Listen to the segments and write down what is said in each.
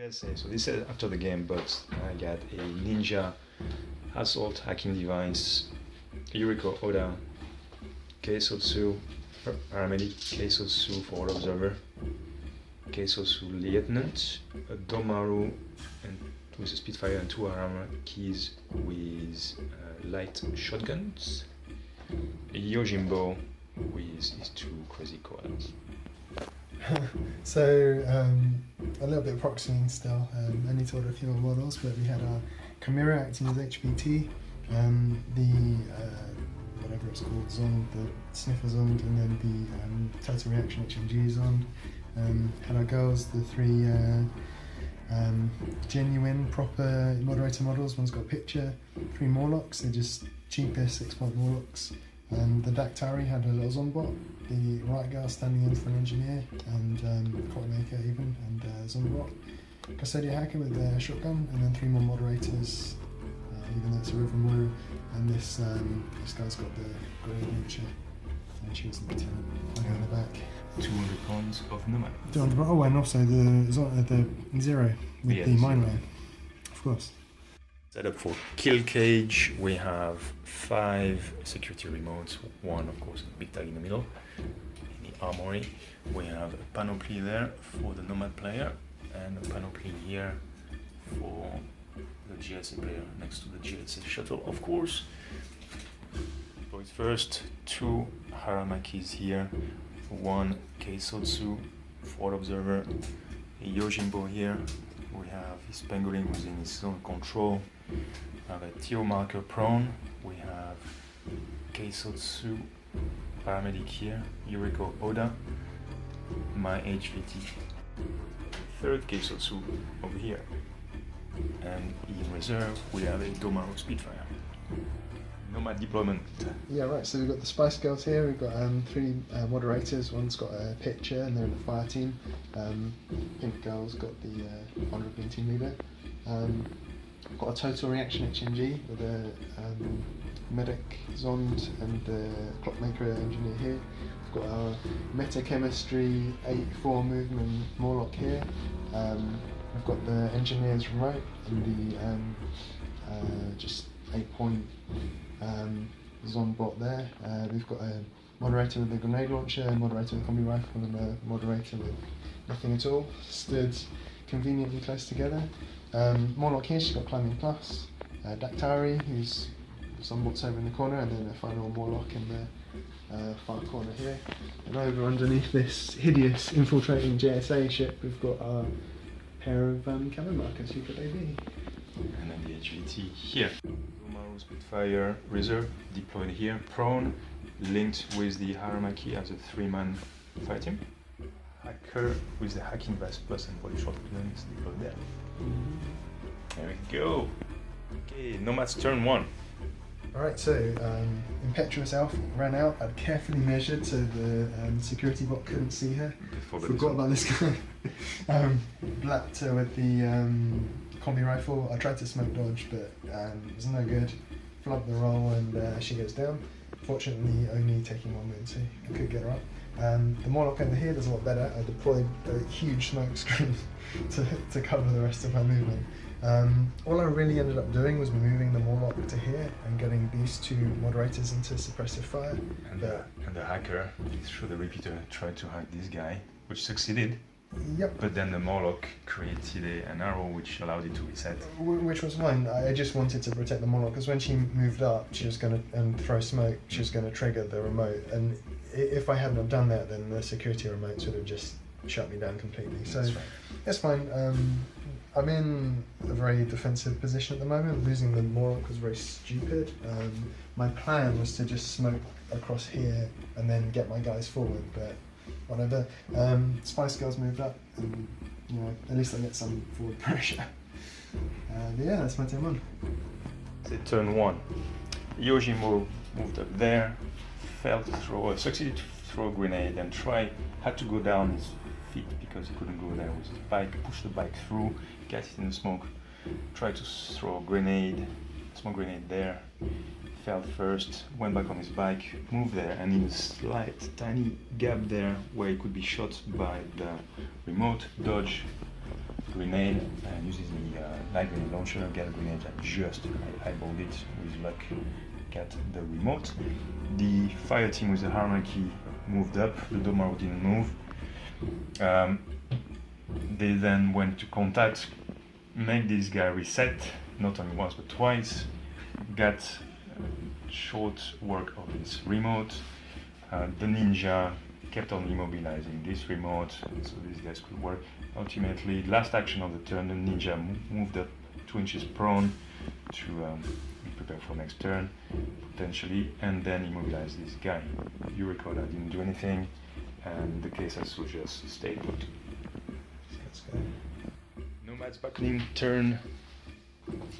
JSA, so this is after the game, but I got a ninja assault hacking device, Yuriko Oda, Keisotsu paramedic, Keisotsu forward observer, Keisotsu lieutenant, a Domaru and with a Spitfire and two armor keys with light shotguns, a Yojimbo with his two crazy koalas. So a little bit of proxying still, only told a few more models, but we had our Chimera acting as HPT, the whatever it's called, Zond, the Sniffer Zond, and then the Total Reaction HMG Zond. Had our girls, the three genuine, proper moderator models. One's got a picture, 3 Morlocks, they're just cheapest 6-point Morlocks. The Dactari had a little Zonbot, the right girl standing in for an engineer, and Cottonmaker even, and Zonbot. Custodia Hacker with their shotgun, and then 3 more moderators, even though it's a River Moru, and this guy's got the grey launcher, and she was the lieutenant, on the back. 200 points of Nomad. Oh, and also the Zero with the mine ray, of course. Set up for Kill Kage, we have 5 security remotes, one of course big tag in the middle, in the armory. We have a panoply there for the Nomad player and a panoply here for the JSA player next to the JSA shuttle, of course. Boys first, 2 Haramakis here, 1 Keisotsu forward observer, a Yojimbo here. We have his pangolin within his own control. We have a Tio marker prone. We have Keisotsu paramedic here, Yuriko Oda, my HVT. Third Keisotsu over here. And in reserve we have a Domaru Spitfire. Nomad deployment. Yeah, right, so we've got the Spice Girls here, we've got 3 moderators, one's got a pitcher and they're in the fire team. Pink Girl's got the honourable being team leader. Got a Total Reaction HMG with a medic Zond and the clockmaker engineer here. We've got our meta chemistry 8-4 movement Morlock here. We've got the engineer's remote and the just 8-point Zonbot there. We've got a moderator with a grenade launcher, a moderator with a combi rifle, and a moderator with nothing at all. Stood conveniently close together. Morlock here, she's got climbing plus. Dactari, who's Zonbot's over in the corner, and then a final Morlock in the far corner here. And over underneath this hideous infiltrating JSA ship, we've got our pair of cabin markers, who could they be? And then the HVT here. Domaru Spitfire reserve deployed here, prone, linked with the Haramaki as a 3-man fire team. Hacker with the hacking vest plus and body shot is deployed there. There we go. Okay, Nomad's turn 1. Alright, so Impetuous Elf ran out. I'd carefully measured so the security bot couldn't see her. Forgot about this guy. Blapped her with the combi rifle. I tried to smoke dodge, but it was no good. Flubbed the roll and she goes down. Fortunately, only taking 1 wound, so I could get her up. The Morlock over here does a lot better. I deployed a huge smoke screen to cover the rest of my movement. All I really ended up doing was moving the Morlock to here and getting these 2 moderators into suppressive fire. And the hacker, through the repeater, tried to hack this guy, which succeeded. Yep. But then the Morlock created an arrow which allowed it to reset. Which was fine. I just wanted to protect the Morlock because when she moved up, she was going to throw smoke. She was going to trigger the remote, and if I hadn't have done that, then the security remotes would have just shut me down completely. So That's right. It's fine. I'm in a very defensive position at the moment. Losing the Morlock was very stupid. My plan was to just smoke across here and then get my guys forward, but whatever. Spice Girls moved up, and at least I get some forward pressure. Yeah, that's my turn 1. So turn 1. Yojimbo moved up there, succeeded to throw a grenade and had to go down his feet because he couldn't go there with his bike, pushed the bike through, got it in the smoke, tried to throw a smoke grenade there, fell first, went back on his bike, moved there, and in a slight, tiny gap there where he could be shot by the remote, dodge, grenade and uses the light grenade launcher, get a grenade that just eyeballed it with luck, get the remote. The fire team with the hierarchy moved up, the Domaro didn't move. They then went to contact, make this guy reset, not only once but twice, got short work of his remote. The ninja kept on immobilizing this remote so these guys could work. Ultimately, last action of the turn, the ninja moved up 2 inches prone to prepare for next turn, potentially, and then immobilize this guy. You recall I didn't do anything, and the case also just stayed put. Let's go. Nomad Bakunin, turn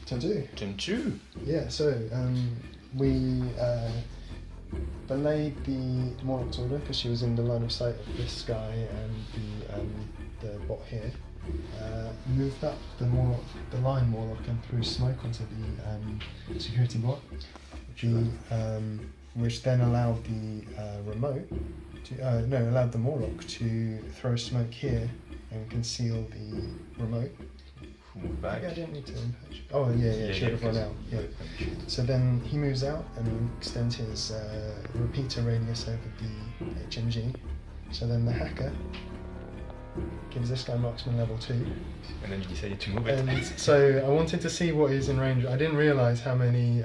2. Turn 2. Yeah, so we belayed the Morlock's order because she was in the line of sight of this guy and the bot here. Moved up the line Morlock and threw smoke onto the security bot, which then allowed the remote to allowed the Morlock to throw smoke here and conceal the remote. Move back. I didn't need to impact. Oh yeah, should have run out. Yeah. So then he moves out and extends his repeater radius over the HMG. So then the hacker gives this guy marksman level 2. And then you decided to move it. And so I wanted to see what is in range. I didn't realise how many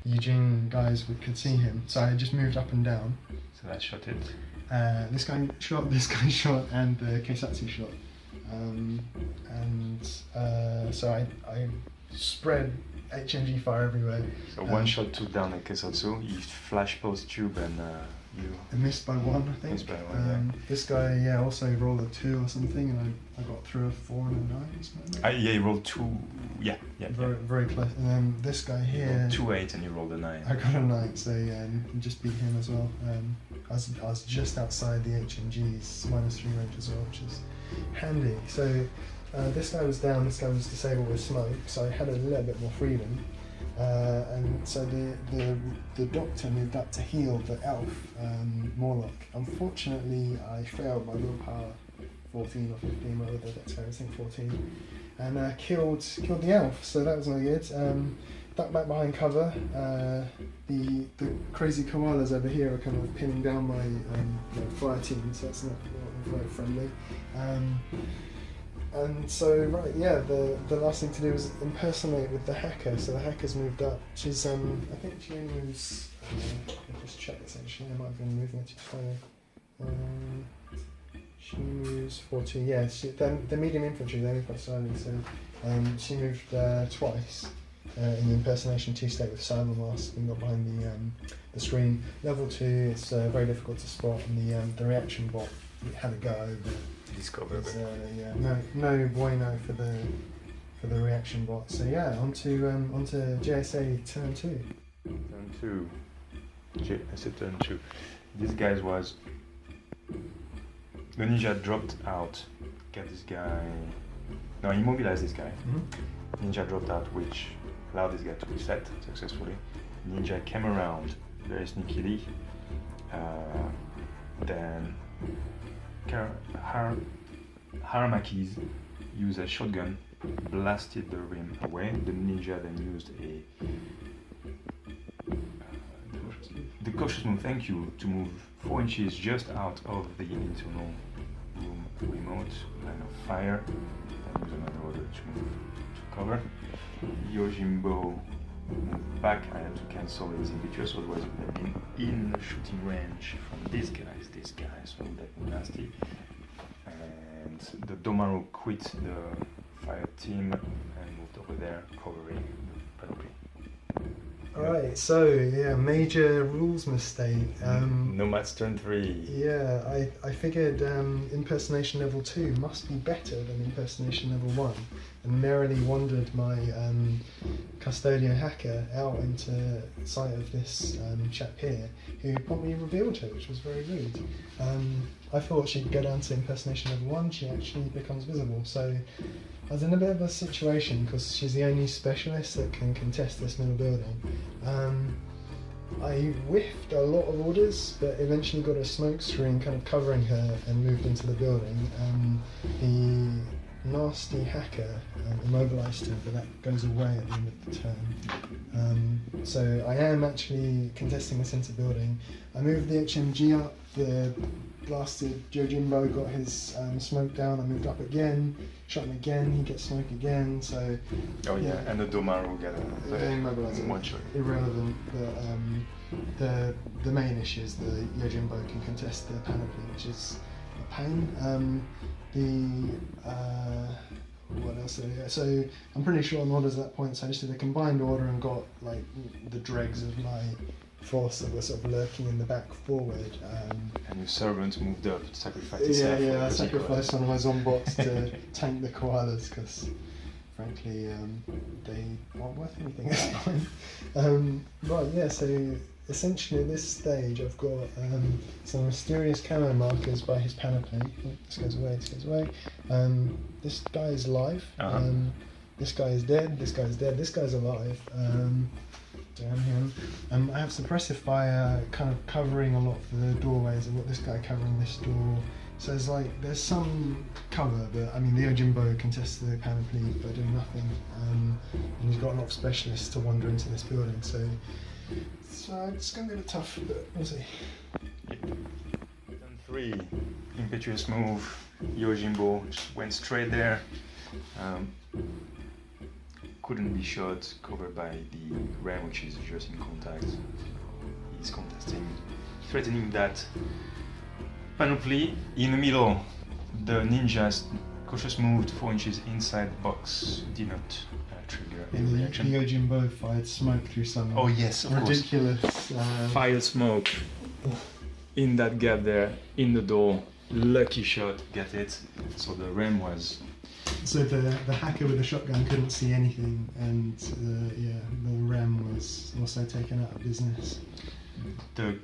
Eugene guys could see him. So I just moved up and down. So that shot it. This guy shot, and the Keisatsu shot. So I spread HMG fire everywhere. So one shot took down the Keisatsu, he flash post tube and you... I missed by 1, I think. Missed by 1, yeah. This guy, also rolled a 2 or something, and I got through a 4 and a 9 or something like that. Yeah, he rolled 2, yeah. Very close. And then this guy here... 2 8 and you rolled a 9. I got a 9, so just beat him as well. I was just outside the HMG's -3 range as well, which is handy. So this guy was down, this guy was disabled with smoke, so I had a little bit more freedom. And so the doctor moved up to heal the elf, Morlock. Unfortunately, I failed my willpower 14 or 15, my other dexterity, I think 14, and killed the elf, so that was no good. Ducked back behind cover. The crazy koalas over here are kind of pinning down my fire team, so that's not very friendly. And so, the last thing to do was impersonate with the hacker. So the hacker's moved up. She's, I think she moves, I'll just check this actually, I might have been moving it to 20. She moves 40, yeah, the medium infantry, they're quite slowly, so she moved twice in the impersonation 2 state with cyber mask and got behind the screen. Level 2, it's very difficult to spot, and the reaction bot had a go over. Discover. No bueno for the reaction bot. So yeah, onto JSA turn 2. Turn 2. I said turn 2. This guy was... The ninja dropped out. Get this guy... No, immobilized this guy. Mm-hmm. Ninja dropped out, which allowed this guy to reset successfully. Ninja came around very sneakily. Then Haramakis used a shotgun, blasted the rim away. The ninja then used the cautious move, thank you, to move 4 inches just out of the internal room remote line of fire, and use another order to move to cover. Yojimbo moved back. I had to cancel his impetus, otherwise it would have been in the shooting range from these guys, so that was nasty. And the Domaro quit the fire team and moved over there, covering the panoply. Alright, so yeah, major rules mistake. Nomads turn 3. Yeah, I figured impersonation level 2 must be better than impersonation level 1, and merrily wandered my custodian hacker out into sight of this chap here, who promptly revealed her, which was very rude. I thought she'd go down to impersonation level 1, she actually becomes visible, so I was in a bit of a situation because she's the only specialist that can contest this middle building. I whiffed a lot of orders, but eventually got a smoke screen kind of covering her and moved into the building. The nasty hacker immobilized her, but that goes away at the end of the turn. So I am actually contesting the centre building. I moved the HMG up, the blasted Yojimbo got his smoke down, I moved up again, shot him again, he gets smoke again, so... Oh yeah, and the Domaru got immobilized. one shot. Irrelevant, but the main issue is the Yojimbo can contest the panoply, which is a pain. What else? So I'm pretty sure on orders at that point, so I just did a combined order and got like the dregs of my force that were sort of lurking in the back forward. And your servant moved up, sacrificed himself. Yeah, I sacrificed one of my zombots to tank the koalas because frankly they aren't worth anything at this point. Right, yeah, so essentially at this stage I've got some mysterious camo markers by his panoply. Oh, this goes away. This guy is alive. This guy is dead. This guy is dead. This guy's alive. Damn him. I have suppressive fire kind of covering a lot of the doorways. I've got this guy covering this door. So there's some cover, but I mean the Yojimbo contests the panoply by doing nothing. And he's got a lot of specialists to wander into this building. So it's going to be a bit tough, but we'll see. Turn 3, impetuous move. Yojimbo just went straight there. Couldn't be shot, covered by the ram, which is just in contact. He's contesting, threatening that panoply. In the middle, the ninjas cautious moved 4 inches inside the box, did not trigger a reaction. The Yojimbo fired smoke through some ridiculous fire smoke in that gap there, in the door. Lucky shot, get it. So the ram was... So the hacker with the shotgun couldn't see anything, and the ram was also taken out of business. The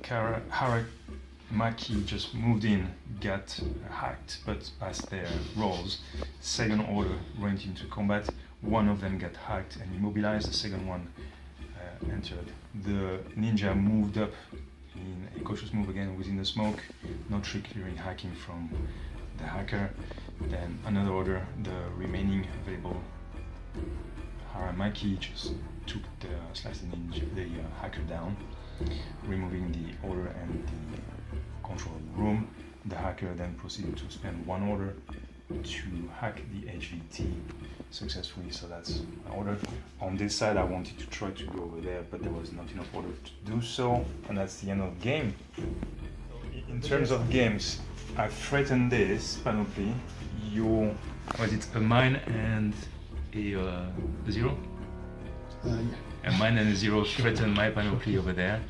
Haramaki just moved in, got hacked, but as their roles, second order went into combat. One of them got hacked and immobilized, the second one entered. The ninja moved up in a cautious move again within the smoke, not triggering hacking from the hacker. Then another order, the remaining available Haramaki just took sliced the hacker down, removing the order and the control of the room. The hacker then proceeded to spend one order to hack the HVT successfully, so that's an order. On this side I wanted to try to go over there, but there was not enough order to do so, and that's the end of the game. In terms of games, I threatened this panoply. Was it a mine and a zero? Yeah. A mine and a zero threatened my panoply over there.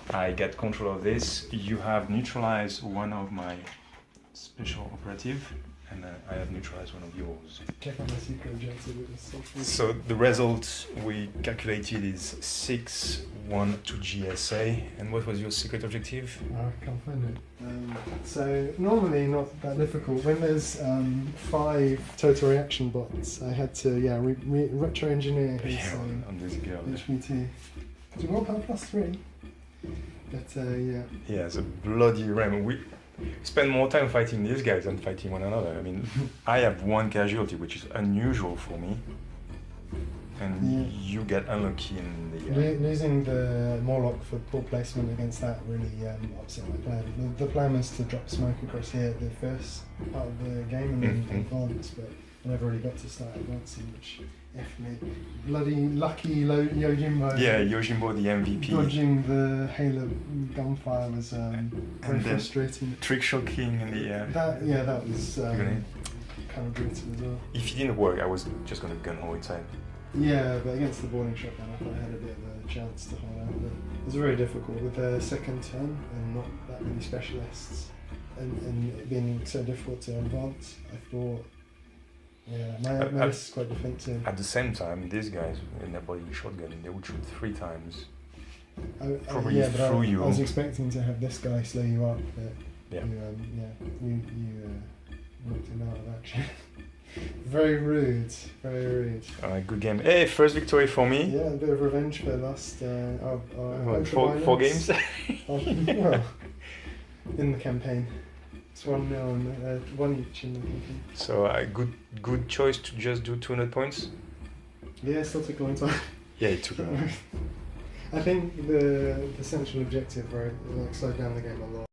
I get control of this. You have neutralized one of my special operative, and I have neutralized one of yours. Check on my secret objective. So the result we calculated is 6-1 to JSA. And what was your secret objective? I can't find it. So normally not that difficult. When there's 5 total reaction bots, I had to retro-engineer his on this girl. HVT. Because we got power +3. But yeah. Yeah, it's a bloody ram. We spend more time fighting these guys than fighting one another. I mean, I have 1 casualty, which is unusual for me. And you get unlucky in the... Losing the Morlock for poor placement against that really upset my plan. The plan was to drop smoke across here at the first part of the game and then advance, but I never really got to start advancing, which F me. Bloody lucky Yojimbo. Yeah, Yojimbo the MVP. Dodging the Halo gunfire was very frustrating. Trick shot king in the air. That was kind of brutal as well. If it didn't work, I was just going to gun hole inside. Yeah, but against the boarding shotgun, I thought I had a bit of a chance to hold out. But it was very difficult with the second turn and not that many specialists, and it being so difficult to advance. I thought, my list is quite defensive. At the same time, these guys in their body shotgun, they would shoot 3 times. Probably through you. I was expecting to have this guy slow you up, but you knocked him out of action. Very rude, very rude. Good game. Hey, first victory for me. Yeah, a bit of revenge for last... 4 games? Well, in the campaign. It's 1-0, and, 1 each in the thinking. So a good choice to just do 200 points. Yeah, it still took a long time. Yeah, it took a long time. I think the central objective, right, like slowed down the game a lot.